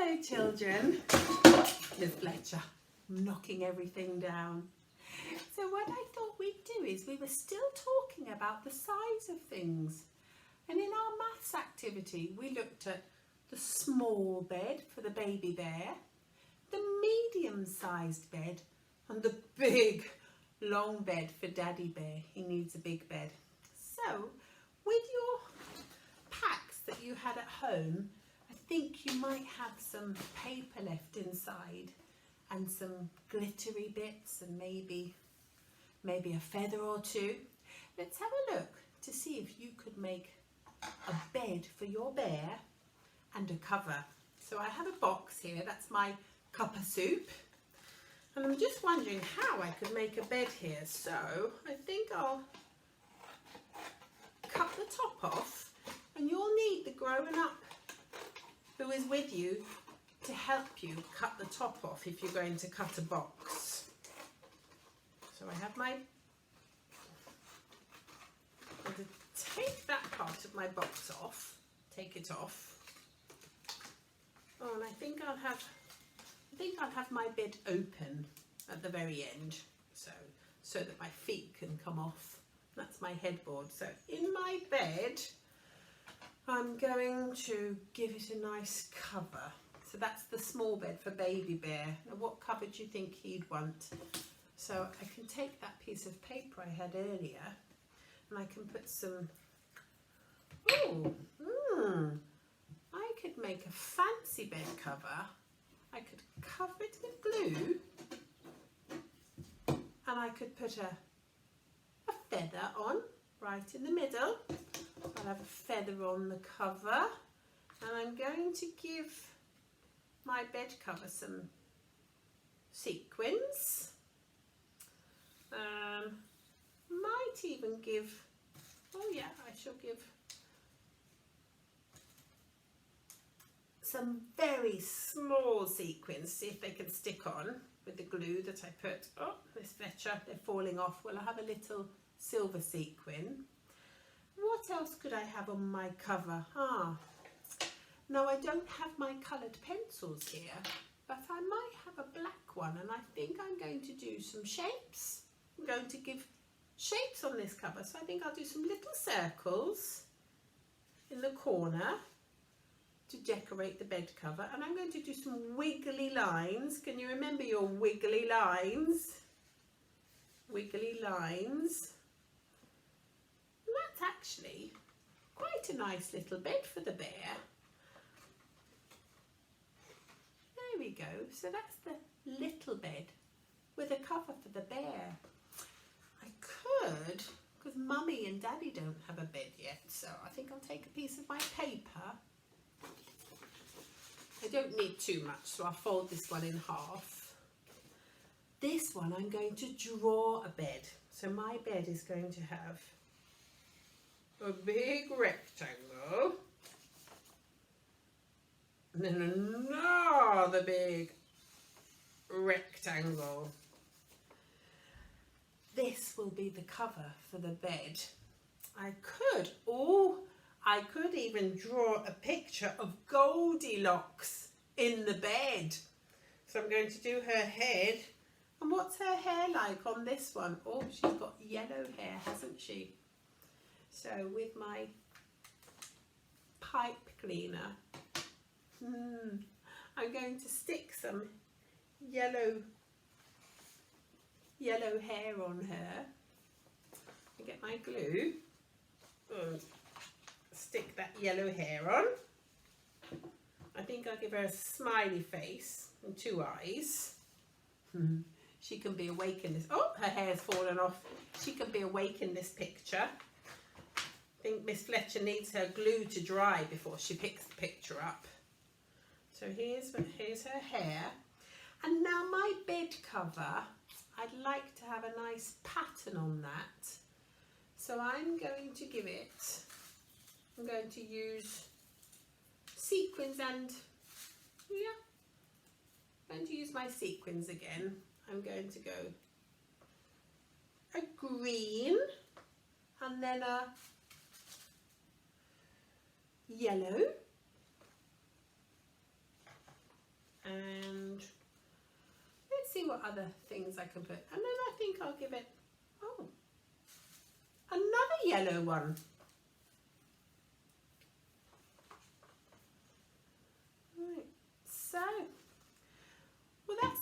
Hello children, Miss Fletcher, knocking everything down. So what I thought we'd do is we were still talking about the size of things, and in our maths activity we looked at the small bed for the baby bear, the medium-sized bed and the big long bed for Daddy Bear. He needs a big bed. So with your packs that you had at home, I think you might have some paper left inside and some glittery bits and maybe a feather or two. Let's have a look to see if you could make a bed for your bear and a cover. So I have a box here, that's my cup of soup, and I'm just wondering how I could make a bed here. So I think I'll cut the top off, and you'll need the grown-up who is with you to help you cut the top off if you're going to cut a box. So I have my, I'm going to take that part of my box off, take it off. Oh, and I think I'll have my bed open at the very end, so that my feet can come off. That's my headboard. So in my bed, I'm going to give it a nice cover. So that's the small bed for Baby Bear. Now what cover do you think he'd want? So I can take that piece of paper I had earlier and I can put some, I could make a fancy bed cover. I could cover it with glue and I could put a feather on right in the middle. I'll have a feather on the cover, and I'm going to give my bed cover some sequins. Might even give, I shall give some very small sequins, see if they can stick on with the glue that I put. Oh, Miss Fletcher, they're falling off. Well, I'll have a little silver sequin. What else could I have on my cover? No, I don't have my coloured pencils here, but I might have a black one, and I think I'm going to do some shapes. I'm going to give shapes on this cover, so I think I'll do some little circles in the corner to decorate the bed cover, and I'm going to do some wiggly lines. Can you remember your wiggly lines? Wiggly lines. And that's actually quite a nice little bed for the bear. There we go. So that's the little bed with a cover for the bear. I could, because Mummy and Daddy don't have a bed yet, so I think I'll take a piece of my paper. I don't need too much, so I'll fold this one in half. This one I'm going to draw a bed. So my bed is going to have a big rectangle, and then another big rectangle. This will be the cover for the bed. I could even draw a picture of Goldilocks in the bed. So I'm going to do her head. And what's her hair like on this one? Oh, she's got yellow hair, hasn't she? So with my pipe cleaner, I'm going to stick some yellow hair on her. I get my glue and stick that yellow hair on. I think I'll give her a smiley face and two eyes. She can be awake in this. Oh, her hair's fallen off. She can be awake in this picture. I think Miss Fletcher needs her glue to dry before she picks the picture up. So here's her hair. And now my bed cover, I'd like to have a nice pattern on that. So I'm going to give it, I'm going to use sequins and, I'm going to use my sequins again. I'm going to go a green and then a yellow and let's see what other things I can put. And then I think I'll give it, oh, another yellow one. Right, so, well that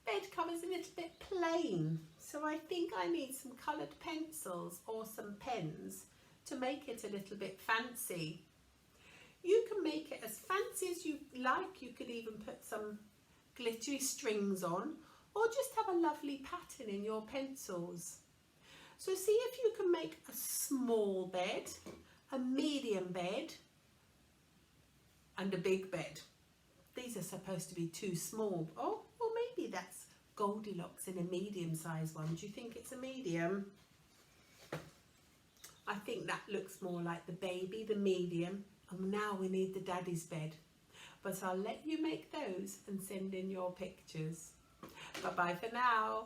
bed cover's a little bit plain. So I think I need some coloured pencils or some pens to make it a little bit fancy. You can make it as fancy as you like. You could even put some glittery strings on, or just have a lovely pattern in your pencils. So see if you can make a small bed, a medium bed, and a big bed. These are supposed to be too small. Oh, well maybe that's Goldilocks in a medium-sized one. Do you think it's a medium? I think that looks more like the baby, the medium, and now we need the daddy's bed. But I'll let you make those and send in your pictures. Bye-bye for now.